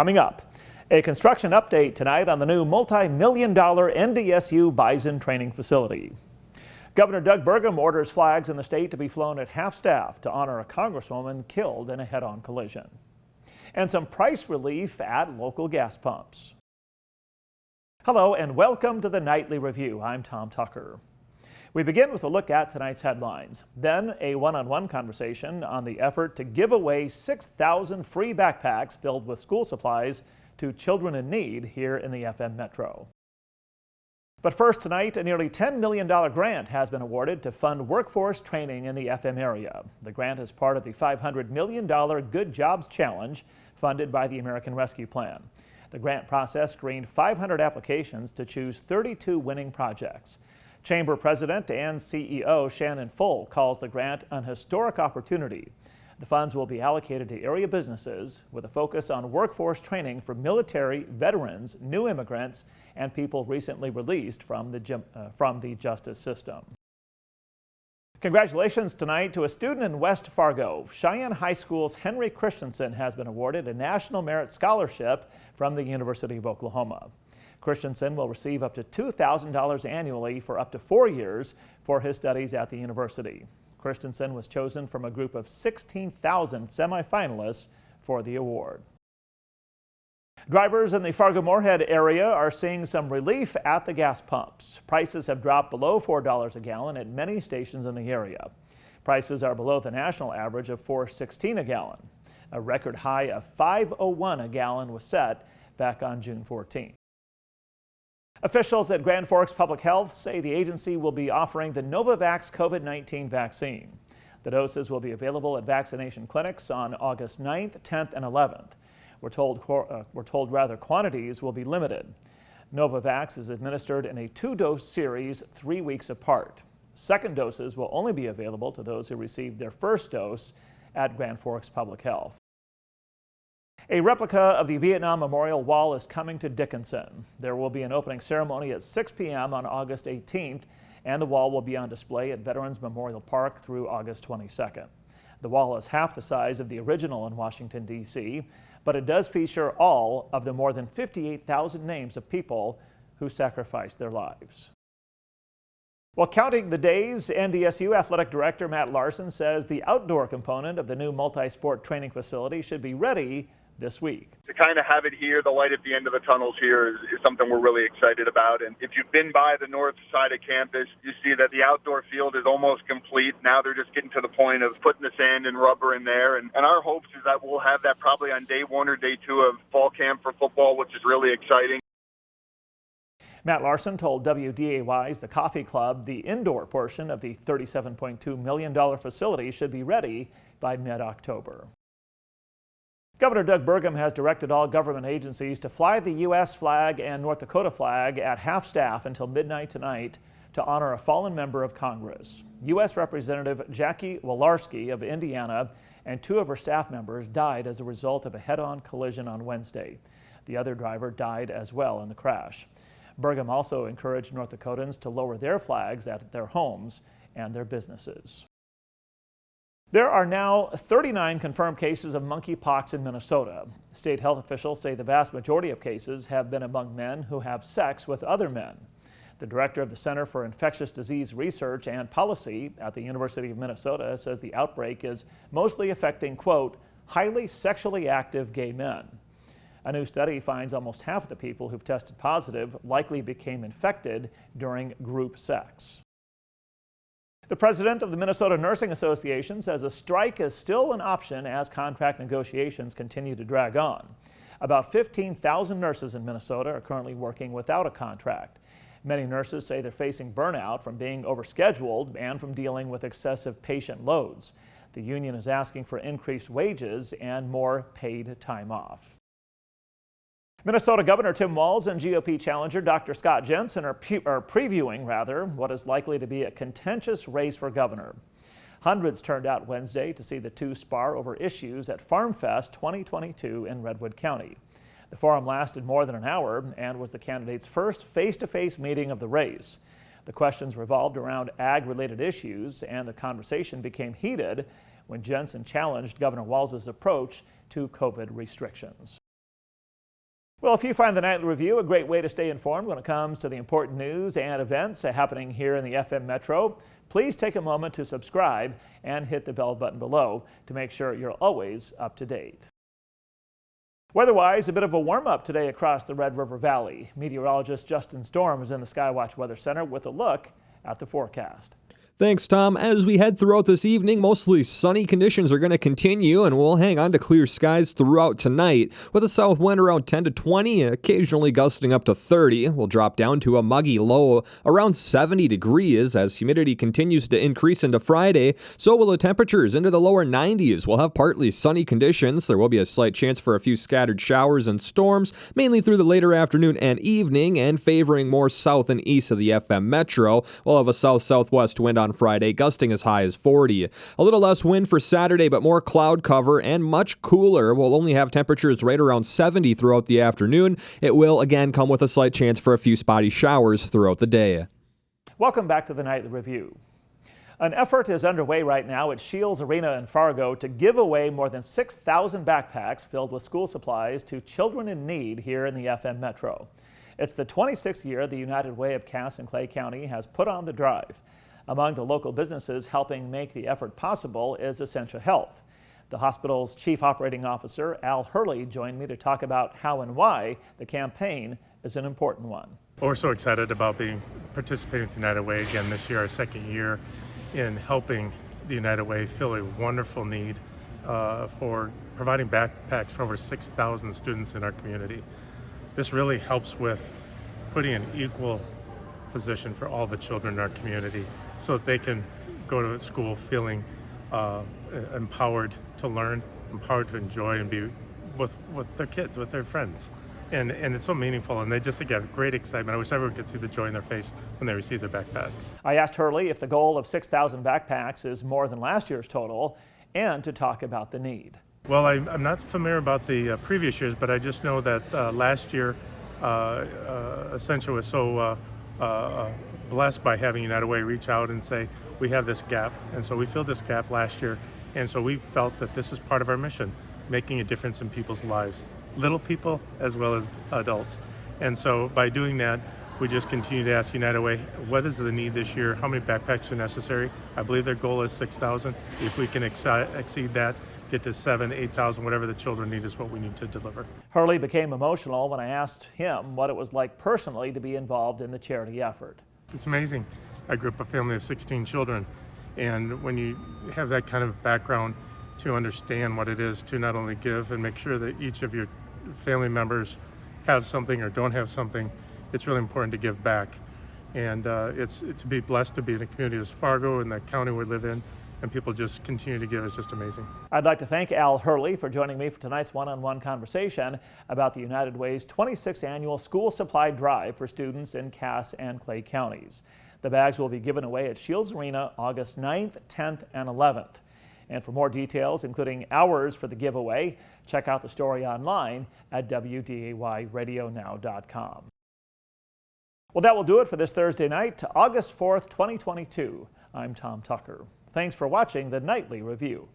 Coming up, a construction update tonight on the new multi-million-dollar NDSU Bison training facility. Governor Doug Burgum orders flags in the state to be flown at half-staff to honor a congresswoman killed in a head-on collision. And some price relief at local gas pumps. Hello and welcome to the Nightly Review. I'm Tom Tucker. We begin with a look at tonight's headlines, then a one-on-one conversation on the effort to give away 6,000 free backpacks filled with school supplies to children in need here in the FM Metro. But first tonight, a nearly $10 million grant has been awarded to fund workforce training in the FM area. The grant is part of the $500 million Good Jobs Challenge funded by the American Rescue Plan. The grant process screened 500 applications to choose 32 winning projects. Chamber President and CEO Shannon Full calls the grant an historic opportunity. The funds will be allocated to area businesses with a focus on workforce training for military, veterans, new immigrants, and people recently released from the justice system. Congratulations tonight to a student in West Fargo. Cheyenne High School's Henry Christensen has been awarded a National Merit Scholarship from the University of Oklahoma. Christensen will receive up to $2,000 annually for up to 4 years for his studies at the university. Christensen was chosen from a group of 16,000 semifinalists for the award. Drivers in the Fargo Moorhead area are seeing some relief at the gas pumps. Prices have dropped below $4 a gallon at many stations in the area. Prices are below the national average of $4.16 a gallon. A record high of $5.01 a gallon was set back on June 14th. Officials at Grand Forks Public Health say the agency will be offering the Novavax COVID-19 vaccine. The doses will be available at vaccination clinics on August 9th, 10th, and 11th. We're told quantities will be limited. Novavax is administered in a 2-dose series 3 weeks apart. Second doses will only be available to those who received their first dose at Grand Forks Public Health. A replica of the Vietnam Memorial Wall is coming to Dickinson. There will be an opening ceremony at 6 p.m. on August 18th, and the wall will be on display at Veterans Memorial Park through August 22nd. The wall is half the size of the original in Washington, D.C., but it does feature all of the more than 58,000 names of people who sacrificed their lives. While counting the days, NDSU Athletic Director Matt Larson says the outdoor component of the new multi-sport training facility should be ready this week. To kind of have it here, the light at the end of the tunnels here is something we're really excited about. And if you've been by the north side of campus, you see that the outdoor field is almost complete. Now they're just getting to the point of putting the sand and rubber in there. And our hopes is that we'll have that probably on day 1 or day 2 of fall camp for football, which is really exciting. Matt Larson told WDAY's The Coffee Club the indoor portion of the $37.2 million facility should be ready by mid-October. Governor Doug Burgum has directed all government agencies to fly the U.S. flag and North Dakota flag at half-staff until midnight tonight to honor a fallen member of Congress. U.S. Representative Jackie Walorski of Indiana and 2 of her staff members died as a result of a head-on collision on Wednesday. The other driver died as well in the crash. Burgum also encouraged North Dakotans to lower their flags at their homes and their businesses. There are now 39 confirmed cases of monkeypox in Minnesota. State health officials say the vast majority of cases have been among men who have sex with other men. The director of the Center for Infectious Disease Research and Policy at the University of Minnesota says the outbreak is mostly affecting, quote, highly sexually active gay men. A new study finds almost half of the people who've tested positive likely became infected during group sex. The president of the Minnesota Nursing Association says a strike is still an option as contract negotiations continue to drag on. About 15,000 nurses in Minnesota are currently working without a contract. Many nurses say they're facing burnout from being overscheduled and from dealing with excessive patient loads. The union is asking for increased wages and more paid time off. Minnesota Governor Tim Walz and GOP challenger Dr. Scott Jensen are previewing what is likely to be a contentious race for governor. Hundreds turned out Wednesday to see the two spar over issues at Farm Fest 2022 in Redwood County. The forum lasted more than an hour and was the candidates' first face-to-face meeting of the race. The questions revolved around ag-related issues, and the conversation became heated when Jensen challenged Governor Walz's approach to COVID restrictions. Well, if you find the Nightly Review a great way to stay informed when it comes to the important news and events happening here in the FM Metro, please take a moment to subscribe and hit the bell button below to make sure you're always up to date. Weather-wise, a bit of a warm-up today across the Red River Valley. Meteorologist Justin Storm is in the Skywatch Weather Center with a look at the forecast. Thanks, Tom. As we head throughout this evening, mostly sunny conditions are going to continue, and we'll hang on to clear skies throughout tonight with a south wind around 10 to 20, occasionally gusting up to 30. We'll drop down to a muggy low around 70 degrees as humidity continues to increase into Friday. So will the temperatures into the lower 90s. We'll have partly sunny conditions. There will be a slight chance for a few scattered showers and storms, mainly through the later afternoon and evening, and favoring more south and east of the FM Metro. We'll have a south-southwest wind on Friday, gusting as high as 40. A little less wind for Saturday, but more cloud cover and much cooler. We'll only have temperatures right around 70 throughout the afternoon. It will again come with a slight chance for a few spotty showers throughout the day. Welcome back to the Nightly Review. An effort is underway right now at Scheels Arena in Fargo to give away more than 6,000 backpacks filled with school supplies to children in need here in the FM Metro. It's the 26th year the United Way of Cass and Clay County has put on the drive. Among the local businesses helping make the effort possible is Essentia Health. The hospital's chief operating officer, Al Hurley, joined me to talk about how and why the campaign is an important one. Well, we're so excited about participating with United Way again this year, our second year in helping the United Way fill a wonderful need for providing backpacks for over 6,000 students in our community. This really helps with putting an equal position for all the children in our community so that they can go to school feeling empowered to learn, empowered to enjoy and be with their kids, with their friends. And it's so meaningful, and they just get great excitement. I wish everyone could see the joy in their face when they receive their backpacks. I asked Hurley if the goal of 6,000 backpacks is more than last year's total, and to talk about the need. Well, I'm not familiar about the previous years, but I just know that last year Essentia was so blessed by having United Way reach out and say, we have this gap. And so we filled this gap last year. And so we felt that this is part of our mission, making a difference in people's lives, little people as well as adults. And so by doing that, we just continue to ask United Way, what is the need this year? How many backpacks are necessary? I believe their goal is 6,000. If we can exceed that, get to 7,000, 8,000, whatever the children need is what we need to deliver. Hurley became emotional when I asked him what it was like personally to be involved in the charity effort. It's amazing. I grew up a family of 16 children, and when you have that kind of background to understand what it is to not only give and make sure that each of your family members have something or don't have something, it's really important to give back. And it's to be blessed to be in a community as Fargo and the county we live in, and people just continue to give is just amazing. I'd like to thank Al Hurley for joining me for tonight's one-on-one conversation about the United Way's 26th annual school supply drive for students in Cass and Clay counties. The bags will be given away at Scheels Arena August 9th, 10th, and 11th. And for more details, including hours for the giveaway, check out the story online at WDAYradionow.com. Well, that will do it for this Thursday night, August 4th, 2022. I'm Tom Tucker. Thanks for watching the Nightly Review.